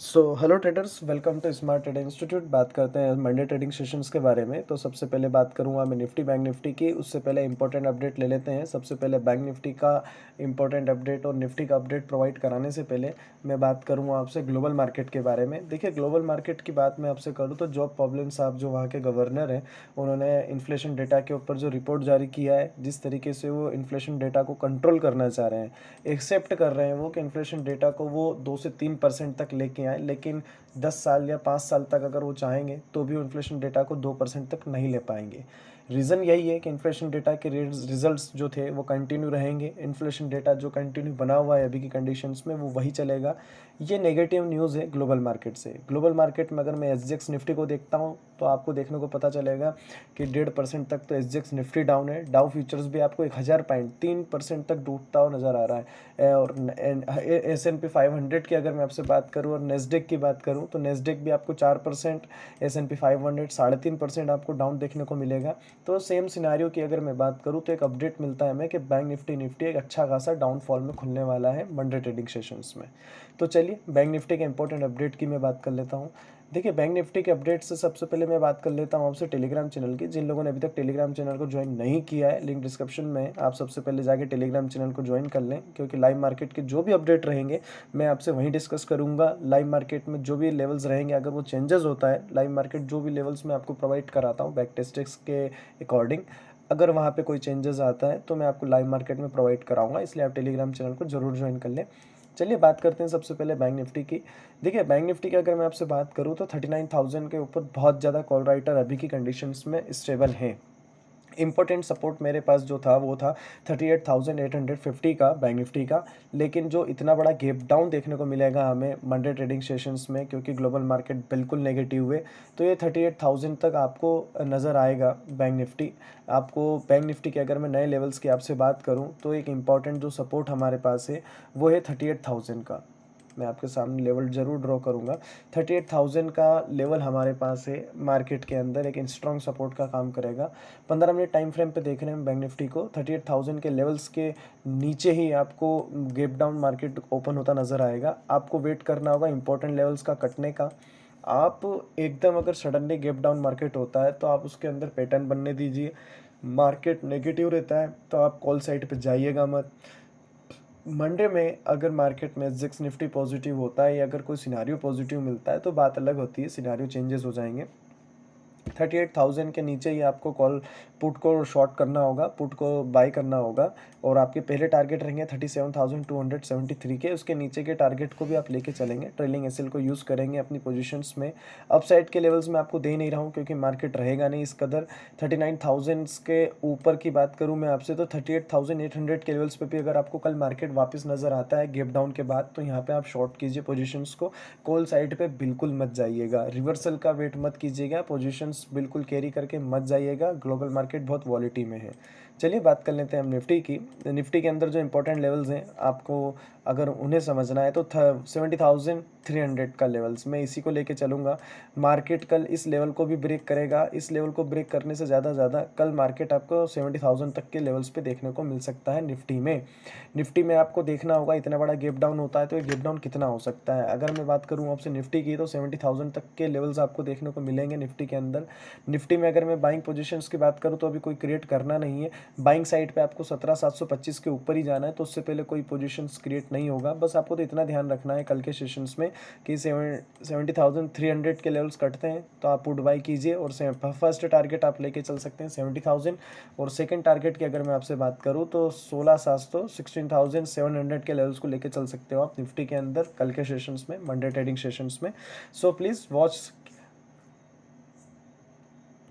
Hello traders, welcome to smart trading institute. बात करते हैं मंडे ट्रेडिंग सेशंस के बारे में। तो सबसे पहले बात करूंगा मैं निफ्टी बैंक निफ्टी की। उससे पहले इंपॉर्टेंट अपडेट ले लेते हैं। सबसे पहले बैंक निफ्टी का इंपॉर्टेंट अपडेट और निफ्टी का अपडेट प्रोवाइड कराने से पहले मैं बात करूंगा आपसे ग्लोबल मार्केट के बारे में। देखिए, ग्लोबल मार्केट की बात मैं आपसे करूँ तो जॉब प्रॉब्लम साहब जो वहाँ के गवर्नर हैं, उन्होंने इन्फ्लेशन डेटा के ऊपर जो रिपोर्ट जारी किया है, जिस तरीके से वो इन्फ्लेशन डेटा को कंट्रोल करना चाह रहे हैं, एक्सेप्ट कर रहे हैं वो कि इन्फ्लेशन डेटा को वो 2 से 3% तक लेके आए, लेकिन 10 साल या 5 साल तक अगर वो चाहेंगे तो भी वो इन्फ्लेशन डेटा को 2% तक नहीं ले पाएंगे। रीज़न यही है कि इन्फ्लेशन डेटा के रिजल्ट्स जो थे वो कंटिन्यू रहेंगे। इन्फ्लेशन डेटा जो कंटिन्यू बना हुआ है अभी की कंडीशंस में, वो वही चलेगा। ये नेगेटिव न्यूज़ है ग्लोबल मार्केट से। ग्लोबल मार्केट में अगर मैं एसजीएक्स निफ्टी को देखता हूँ तो आपको देखने को पता चलेगा कि 1.5% तक तो एसजीएक्स निफ्टी डाउन है। डाउ फ्यूचर्स भी आपको 1000 पॉइंट 3% तक डूबता हुआ नज़र आ रहा है। और S&P 500 की अगर मैं आपसे बात करूँ और नेस्डेक की बात करूँ तो नेस्डेक भी आपको 4%, S&P 500 3.5% आपको डाउन देखने को मिलेगा। तो सेम सिनारियो की अगर मैं बात करूँ तो एक अपडेट मिलता है हमें कि बैंक निफ्टी एक अच्छा खासा डाउनफॉल में खुलने वाला है मंडे ट्रेडिंग सेशंस में। तो चलिए बैंक निफ्टी के इंपॉर्टेंट अपडेट की मैं बात कर लेता हूँ। देखिए, बैंक निफ्टी के अपडेट से सबसे पहले मैं बात कर लेता हूँ आपसे टेलीग्राम चैनल की। जिन लोगों ने अभी तक टेलीग्राम चैनल को ज्वाइन नहीं किया है, लिंक डिस्क्रिप्शन में, आप सबसे पहले जाके टेलीग्राम चैनल को ज्वाइन कर लें, क्योंकि लाइव मार्केट के जो भी अपडेट रहेंगे मैं आपसे वहीं डिस्कस करूंगा। लाइव मार्केट में जो भी लेवल्स रहेंगे, अगर वो चेंजेस होता है, लाइव मार्केट जो भी लेवल्स मैं आपको प्रोवाइड कराता हूँ बैक टेस्टिक्स के अकॉर्डिंग, अगर वहाँ पे कोई चेंजेस आता है तो मैं आपको लाइव मार्केट में प्रोवाइड कराऊंगा। इसलिए आप टेलीग्राम चैनल को जरूर ज्वाइन कर लें। चलिए बात करते हैं सबसे पहले बैंक निफ्टी की। देखिए, बैंक निफ्टी की अगर मैं आपसे बात करूँ तो 39,000 के ऊपर बहुत ज़्यादा कॉल राइटर अभी की कंडीशंस में स्टेबल हैं। इंपॉर्टेंट सपोर्ट मेरे पास जो था वो था 38,850 का बैंक निफ्टी का। लेकिन जो इतना बड़ा गैप डाउन देखने को मिलेगा हमें मंडे ट्रेडिंग सेशंस में, क्योंकि ग्लोबल मार्केट बिल्कुल नेगेटिव हुए, तो ये 38,000 तक आपको नज़र आएगा बैंक निफ्टी। आपको बैंक निफ्टी के अगर मैं नए लेवल्स की आपसे बात करूं तो एक इम्पॉर्टेंट जो सपोर्ट हमारे पास है वो है 38,000 का। मैं आपके सामने लेवल जरूर ड्रॉ करूंगा। 38,000 का लेवल हमारे पास है, मार्केट के अंदर एक स्ट्रॉन्ग सपोर्ट का काम करेगा। 15 मिनट टाइम फ्रेम पे देख रहे हैं बैंक निफ्टी को, 38,000 के लेवल्स के नीचे ही आपको गैप डाउन मार्केट ओपन होता नजर आएगा। आपको वेट करना होगा इंपॉर्टेंट लेवल्स का कटने का। आप एकदम अगर सडनली गैप डाउन मार्केट होता है तो आप उसके अंदर पैटर्न बनने दीजिए। मार्केट नेगेटिव रहता है तो आप कॉल साइड पे जाइएगा मत। मंडे में अगर मार्केट में जिक्स निफ्टी पॉजिटिव होता है या अगर कोई सिनारियो पॉजिटिव मिलता है तो बात अलग होती है, सिनारियो चेंजेस हो जाएंगे। 38,000 के नीचे ही आपको कॉल पुट को शॉर्ट करना होगा, पुट को बाय करना होगा। और आपके पहले टारगेट रहेंगे 37,273 के। उसके नीचे के टारगेट को भी आप लेके चलेंगे, ट्रेलिंग एसएल को यूज़ करेंगे अपनी पोजीशंस में। अपसाइड के लेवल्स में आपको दे नहीं रहा हूँ क्योंकि मार्केट रहेगा नहीं इस कदर। 39,000 के ऊपर की बात करूँ मैं आपसे तो 38,800 के लेवल्स पे भी अगर आपको कल मार्केट वापस नज़र आता है गैप डाउन के बाद, तो यहाँ पे आप शॉर्ट कीजिए पोजीशंस को। कॉल साइड पे बिल्कुल मत जाइएगा, रिवर्सल का वेट मत कीजिएगा, पोजीशंस बिल्कुल कैरी करके मत जाइएगा। ग्लोबल मार्केट बहुत वॉलिटी में है। चलिए बात कर लेते हैं हम निफ्टी की। निफ्टी के अंदर जो इंपॉर्टेंट लेवल्स हैं, आपको अगर उन्हें समझना है तो 70,300 का लेवल्स, मैं इसी को लेके चलूँगा। मार्केट कल इस लेवल को भी ब्रेक करेगा। इस लेवल को ब्रेक करने से ज़्यादा कल मार्केट आपको 70,000 तक के लेवल्स पे देखने को मिल सकता है निफ्टी में। निफ्टी में आपको देखना होगा इतना बड़ा गैप डाउन होता है तो ये गैप डाउन कितना हो सकता है। अगर मैं बात करूँ आपसे निफ्टी की तो 70,000 तक के लेवल्स आपको देखने को मिलेंगे निफ्टी के अंदर। निफ्टी में अगर मैं बाइंग पोजीशंस की बात करूँ तो अभी कोई क्रिएट करना नहीं है। बाइंग साइड पे आपको 17,725 के ऊपर ही जाना है, तो उससे पहले कोई पोजीशंस क्रिएट नहीं होगा। बस आपको तो इतना ध्यान रखना है कल के सेशंस में कि 70,300 के लेवल्स कटते हैं तो आप पुट बाई कीजिए। और फर्स्ट टारगेट आप लेके चल सकते हैं 70,000। और सेकंड टारगेट की अगर मैं आपसे बात करूँ तो 16,700 16,700 के लेवल्स को लेके चल सकते हो आप निफ्टी के अंदर कल के सेशंस में, मंडे ट्रेडिंग सेशंस में। So please watch